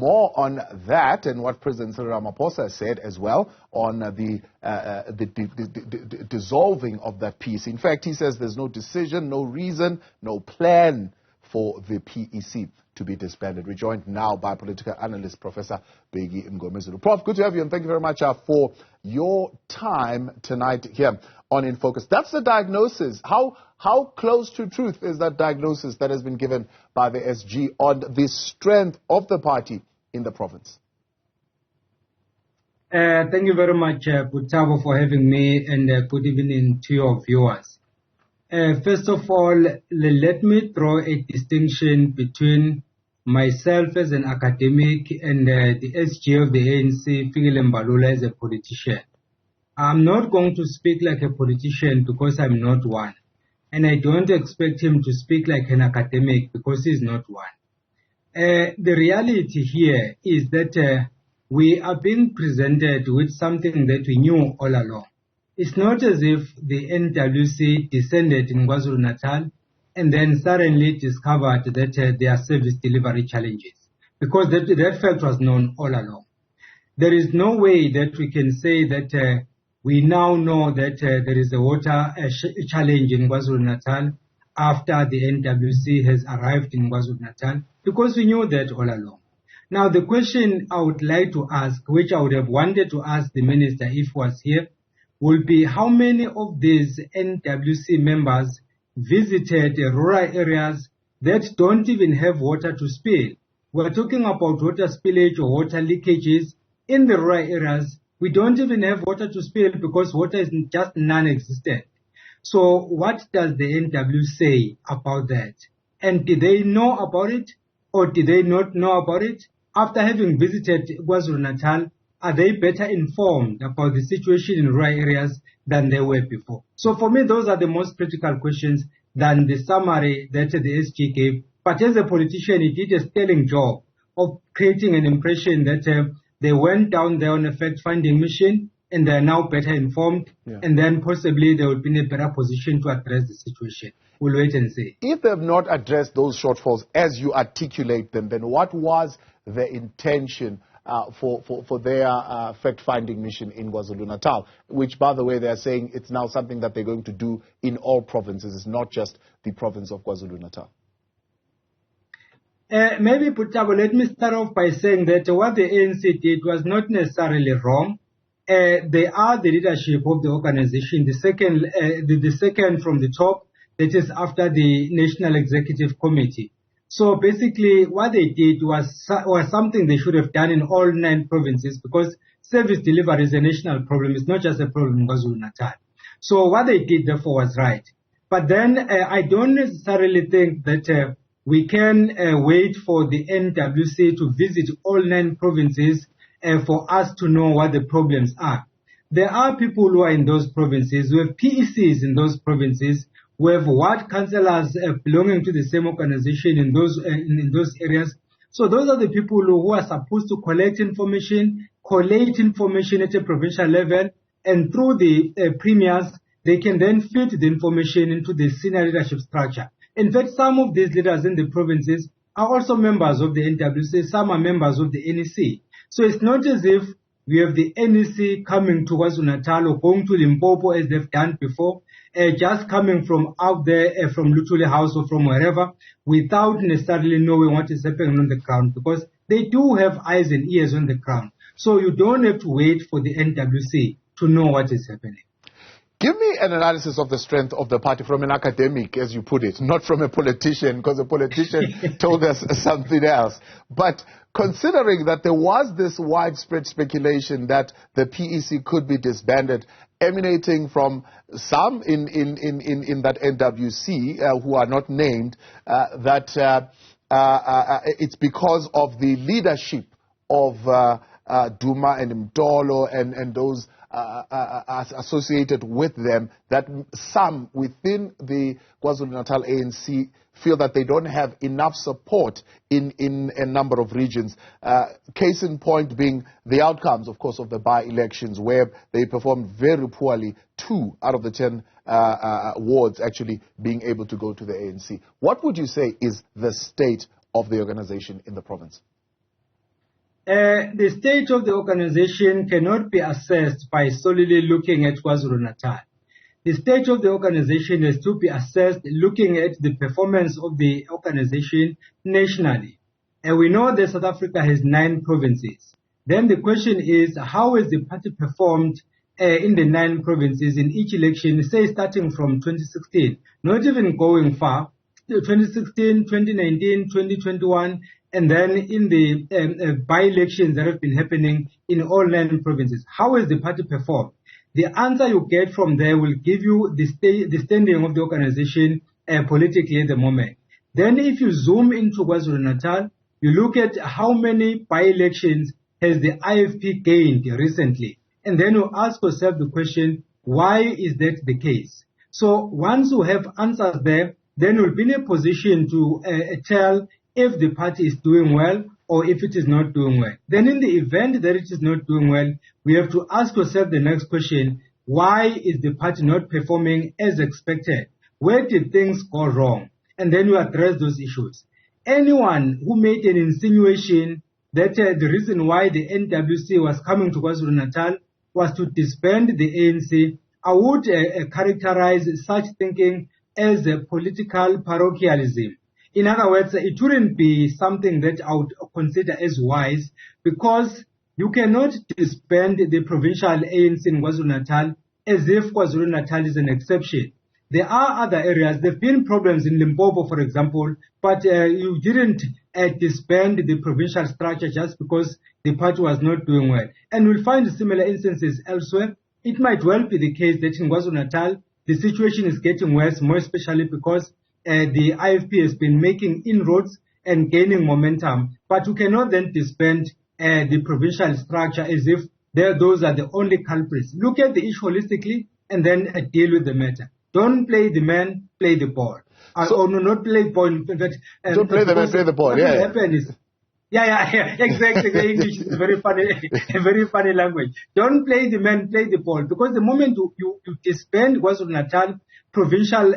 more on that and what President Cyril Ramaphosa said as well on the dissolving of that piece. In fact, he says there's no decision, no reason, no plan for the PEC to be disbanded. We're joined now by political analyst Professor Bheki Mngomezulu. Prof, good to have you, and thank you very much for your time tonight here on In Focus. That's the diagnosis. How close to truth is that diagnosis that has been given by the SG on the strength of the party in the province? Thank you very much, Butabo, for having me, and good evening to your viewers. First of all, let me draw a distinction between myself as an academic and the SG of the ANC, Fikile Mbalula, as a politician. I'm not going to speak like a politician because I'm not one. And I don't expect him to speak like an academic because he's not one. The reality here is that we are being presented with something that we knew all along. It's not as if the NWC descended in KwaZulu-Natal and then suddenly discovered that there are service delivery challenges, because that fact was known all along. There is no way that we can say that we now know that there is a water challenge in KwaZulu-Natal after the NWC has arrived in KwaZulu-Natal, because we knew that all along. Now, the question I would like to ask, which I would have wanted to ask the minister if he was here, will be how many of these NWC members visited rural areas that don't even have water to spill. We're talking about water spillage or water leakages in the rural areas. We don't even have water to spill because water is just non-existent. So what does the NW say about that? And did they know about it or did they not know about it? After having visited KwaZulu-Natal, are they better informed about the situation in rural areas than they were before? So for me, those are the most critical questions than the summary that the SG gave. But as a politician, he did a sterling job of creating an impression that they went down there on a fact-finding mission and they are now better informed, and then possibly they would be in a better position to address the situation. We'll wait and see. If they have not addressed those shortfalls as you articulate them, then what was the intention for their fact-finding mission in KwaZulu-Natal, which, by the way, they are saying it's now something that they're going to do in all provinces. It's not just the province of KwaZulu-Natal. Maybe, Putabo, let me start off by saying that what the ANC did was not necessarily wrong. They are the leadership of the organization, the second from the top, that is after the National Executive Committee. So basically, what they did was something they should have done in all 9 provinces, because service delivery is a national problem. It's not just a problem in KwaZulu-Natal. So what they did, therefore, was right. But then I don't necessarily think that we can wait for the NWC to visit all 9 provinces for us to know what the problems are. There are people who are in those provinces, who have PECs in those provinces, we have ward councillors belonging to the same organization in those areas. So those are the people who are supposed to collate information at a provincial level, and through the premiers, they can then feed the information into the senior leadership structure. In fact, some of these leaders in the provinces are also members of the NWC, some are members of the NEC. So it's not as if we have the NEC coming to KwaZulu-Natal or going to Limpopo as they've done before, just coming from out there, from Luthuli House or from wherever, without necessarily knowing what is happening on the ground, because they do have eyes and ears on the ground. So you don't have to wait for the NWC to know what is happening. Give me an analysis of the strength of the party from an academic, as you put it, not from a politician, because a politician told us something else. But considering that there was this widespread speculation that the PEC could be disbanded, emanating from some in that NWC who are not named, that it's because of the leadership of Duma and Mtolo and those associated with them, that some within the KwaZulu-Natal ANC feel that they don't have enough support in a number of regions. Case in point being the outcomes, of course, of the by-elections, where they performed very poorly, 2 out of the 10 wards actually being able to go to the ANC. What would you say is the state of the organization in the province? The state of the organization cannot be assessed by solely looking at KwaZulu-Natal. The state of the organization has to be assessed looking at the performance of the organization nationally. And we know that South Africa has 9 provinces. Then the question is, how has the party performed in the 9 provinces in each election, say starting from 2016, not even going far, 2016, 2019, 2021, and then in the by-elections that have been happening in all 9 provinces. How has the party performed? The answer you get from there will give you the standing of the organization politically at the moment. Then if you zoom into KwaZulu-Natal, you look at how many by-elections has the IFP gained recently. And then you ask yourself the question, why is that the case? So once you have answers there, then you'll be in a position to tell if the party is doing well or if it is not doing well. Then in the event that it is not doing well, we have to ask yourself the next question, why is the party not performing as expected? Where did things go wrong? And then you address those issues. Anyone who made an insinuation that the reason why the NWC was coming to KwaZulu-Natal was to disband the ANC, I would characterize such thinking as a political parochialism. In other words, it wouldn't be something that I would consider as wise, because you cannot disband the provincial ANC in KwaZulu-Natal as if KwaZulu-Natal is an exception. There are other areas. There have been problems in Limpopo, for example, but you didn't disband the provincial structure just because the party was not doing well. And we'll find similar instances elsewhere. It might well be the case that in KwaZulu-Natal, the situation is getting worse, more especially because the IFP has been making inroads and gaining momentum. But you cannot then disband the provincial structure as if those are the only culprits. Look at the issue holistically and then deal with the matter. Don't play the man, play the ball. Or no, not play the ball. Don't play the man, play the ball. What will happen is, exactly. The English is very funny language. Don't play the man, play the ball. Because the moment you disband KwaZulu-Natal provincial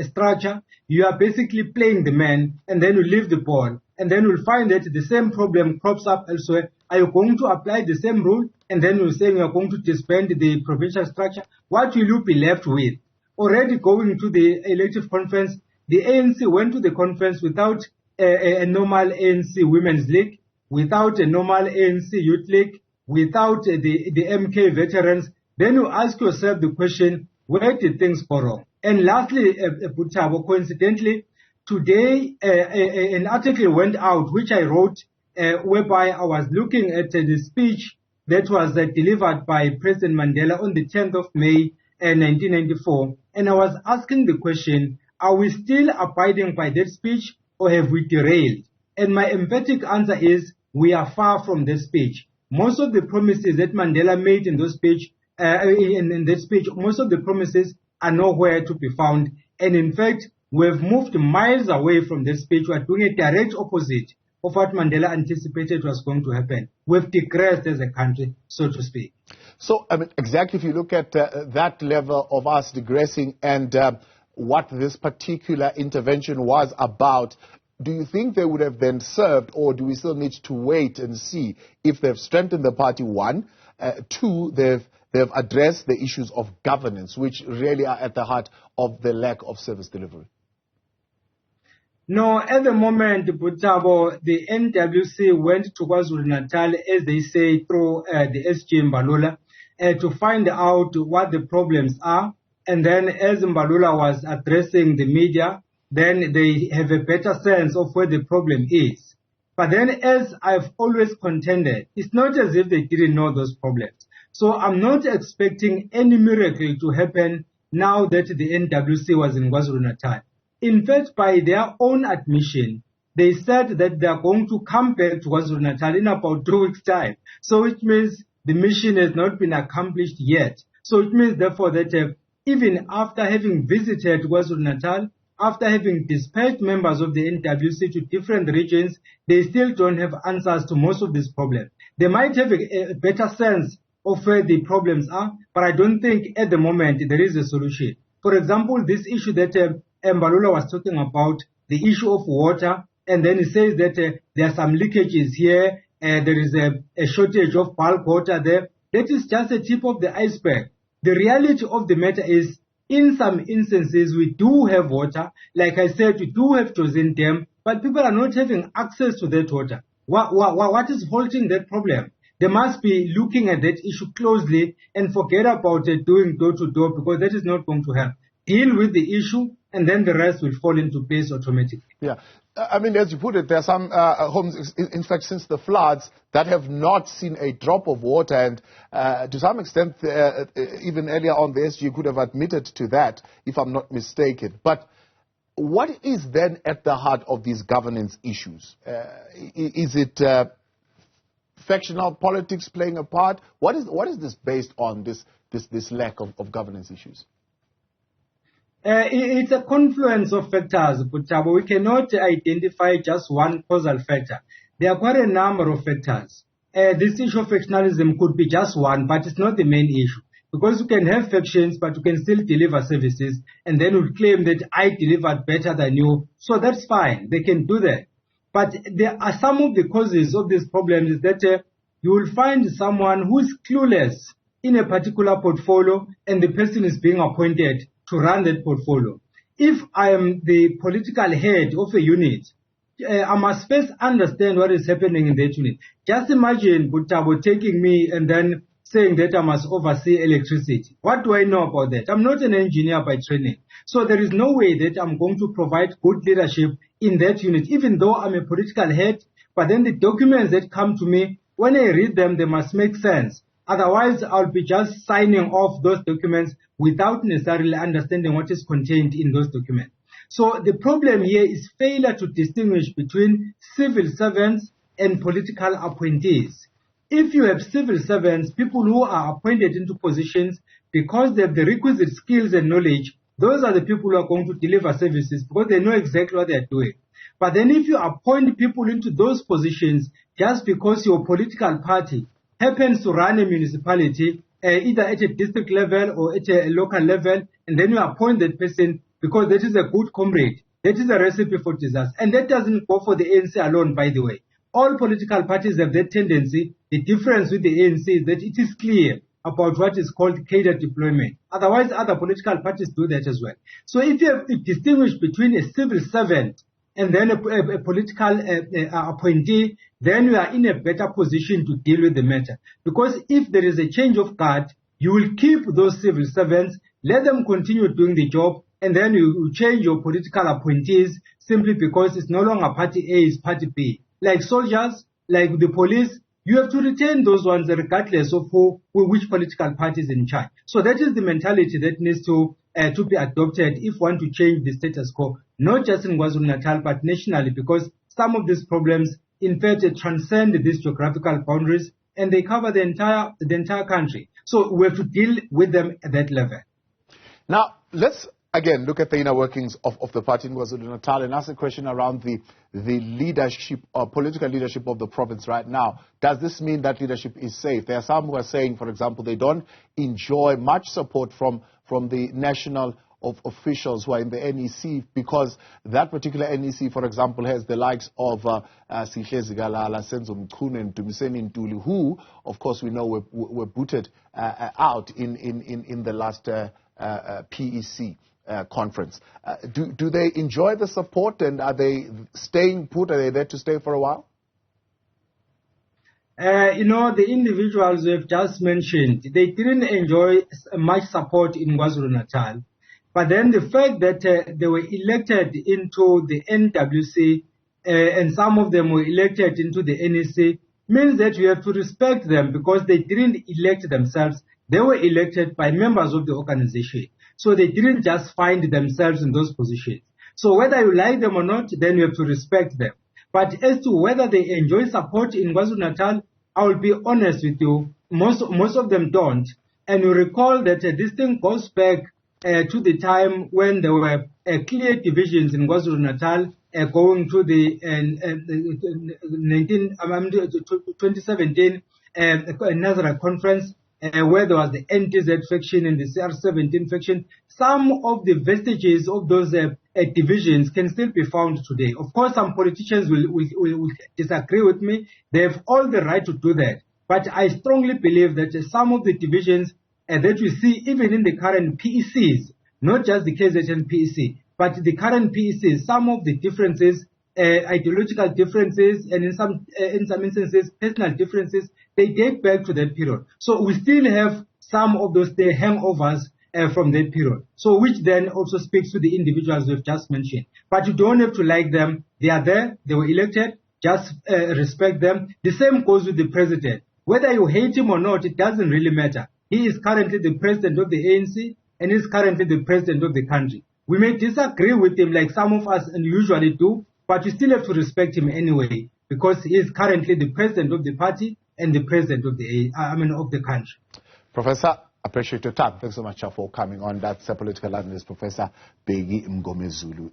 structure, you are basically playing the man, and then you leave the ball. And then you'll find that the same problem crops up elsewhere. Are you going to apply the same rule? And then you're saying you're going to disband the provincial structure. What will you be left with? Already going to the elective conference, the ANC went to the conference without a normal ANC Women's League, without a normal ANC Youth League, without the MK veterans. Then you ask yourself the question, where did things go wrong? And lastly, Butabo, coincidentally, today an article went out which I wrote whereby I was looking at the speech that was delivered by President Mandela on the 10th of May 1994, and I was asking the question, are we still abiding by that speech or have we derailed? And my emphatic answer is, we are far from that speech. Most of the promises that Mandela made in those speech, in that speech, most of the promises are nowhere to be found. And in fact, we've moved miles away from this speech. We are doing a direct opposite of what Mandela anticipated was going to happen. We've digressed as a country, so to speak. So, I mean, exactly, if you look at that level of us digressing and what this particular intervention was about, do you think they would have then served, or do we still need to wait and see if they've strengthened the party, one? Two, they've addressed the issues of governance, which really are at the heart of the lack of service delivery? No, at the moment, Butabo, the NWC went to KwaZulu-Natal, as they say, through the SG Mbalula, to find out what the problems are. And then as Mbalula was addressing the media, then they have a better sense of where the problem is. But then, as I've always contended, it's not as if they didn't know those problems. So I'm not expecting any miracle to happen now that the NWC was in KwaZulu-Natal. In fact, by their own admission, they said that they are going to come back to KwaZulu-Natal in about 2 weeks' time. So it means the mission has not been accomplished yet. So it means, therefore, that even after having visited KwaZulu-Natal, after having dispatched members of the NWC to different regions, they still don't have answers to most of these problems. They might have a better sense of where the problems are, but I don't think at the moment there is a solution. For example, this issue that Mbalula was talking about, the issue of water, and then he says that there are some leakages here there is a shortage of bulk water there. That is just the tip of the iceberg. The reality of the matter is, in some instances, we do have water. Like I said, we do have chosen dam, but people are not having access to that water. What is halting that problem? They must be looking at that issue closely and forget about it doing door-to-door, because that is not going to help. Deal with the issue, and then the rest will fall into place automatically. Yeah. I mean, as you put it, there are some homes, in fact, since the floods, that have not seen a drop of water. And to some extent, even earlier on, the SG could have admitted to that, if I'm not mistaken. But what is then at the heart of these governance issues? Is it factional politics playing a part? What is this based on, this lack of governance issues? It's a confluence of factors, but we cannot identify just one causal factor. There are quite a number of factors. This issue of factionalism could be just one, but it's not the main issue. Because you can have factions, but you can still deliver services, and then you'll claim that I delivered better than you. So that's fine. They can do that. But there are some of the causes of this problem is that you will find someone who is clueless in a particular portfolio, and the person is being appointed to run that portfolio. If I am the political head of a unit, I must first understand what is happening in that unit. Just imagine Butabo taking me and then saying that I must oversee electricity. What do I know about that? I'm not an engineer by training. So there is no way that I'm going to provide good leadership in that unit, even though I'm a political head. But then the documents that come to me, when I read them, they must make sense. Otherwise, I'll be just signing off those documents without necessarily understanding what is contained in those documents. So the problem here is failure to distinguish between civil servants and political appointees. If you have civil servants, people who are appointed into positions because they have the requisite skills and knowledge, those are the people who are going to deliver services because they know exactly what they are doing. But then if you appoint people into those positions just because your political party happens to run a municipality, either at a district level or at a local level, and then you appoint that person because that is a good comrade. That is a recipe for disaster. And that doesn't go for the ANC alone, by the way. All political parties have that tendency. The difference with the ANC is that it is clear about what is called cadre deployment. Otherwise, other political parties do that as well. So if you have to distinguish between a civil servant and then a political appointee, then you are in a better position to deal with the matter. Because if there is a change of guard, you will keep those civil servants, let them continue doing the job, and then you change your political appointees simply because it's no longer party A, it's party B. Like soldiers, like the police, you have to retain those ones regardless of which political party is in charge. So that is the mentality that needs to be adopted if one to change the status quo, not just in KwaZulu-Natal, but nationally, because some of these problems, in fact, transcend these geographical boundaries, and they cover the entire country. So we have to deal with them at that level. Now, let's again look at the inner workings of the party in KwaZulu-Natal and ask a question around the leadership or political leadership of the province right now. Does this mean that leadership is safe? There are some who are saying, for example, they don't enjoy much support from the national officials who are in the NEC, because that particular NEC, for example, has the likes of Sihlezi Galala, Senzo Mkhune, and Dumiseni Ntuli, who, of course, we know were booted out in the last PEC conference. Do they enjoy the support, and are they staying put? Are they there to stay for a while? The individuals we have just mentioned, they didn't enjoy much support in KwaZulu-Natal. But then the fact that they were elected into the NWC and some of them were elected into the NEC means that you have to respect them, because they didn't elect themselves. They were elected by members of the organization. So they didn't just find themselves in those positions. So whether you like them or not, then you have to respect them. But as to whether they enjoy support in KwaZulu-Natal, I will be honest with you, most of them don't. And you recall that this thing goes back to the time when there were clear divisions in KwaZulu-Natal going to the 2017 Nazareth conference, where there was the NTZ faction and the CR17 faction, some of the vestiges of those divisions can still be found today. Of course, some politicians will disagree with me. They have all the right to do that. But I strongly believe that some of the divisions that we see even in the current PECs, not just the KZN PEC, but the current PECs, some of the differences, ideological differences, and in some instances, personal differences, they date back to that period. So we still have some of those hangovers from that period. So which then also speaks to the individuals we've just mentioned. But you don't have to like them. They are there. They were elected. Just respect them. The same goes with the president. Whether you hate him or not, it doesn't really matter. He is currently the president of the ANC and is currently the president of the country. We may disagree with him like some of us usually do, but we still have to respect him anyway because he is currently the president of the party and the president of the country. Professor, appreciate your time. Thanks so much for coming on. That's political analyst Professor Bheki Mngomezulu.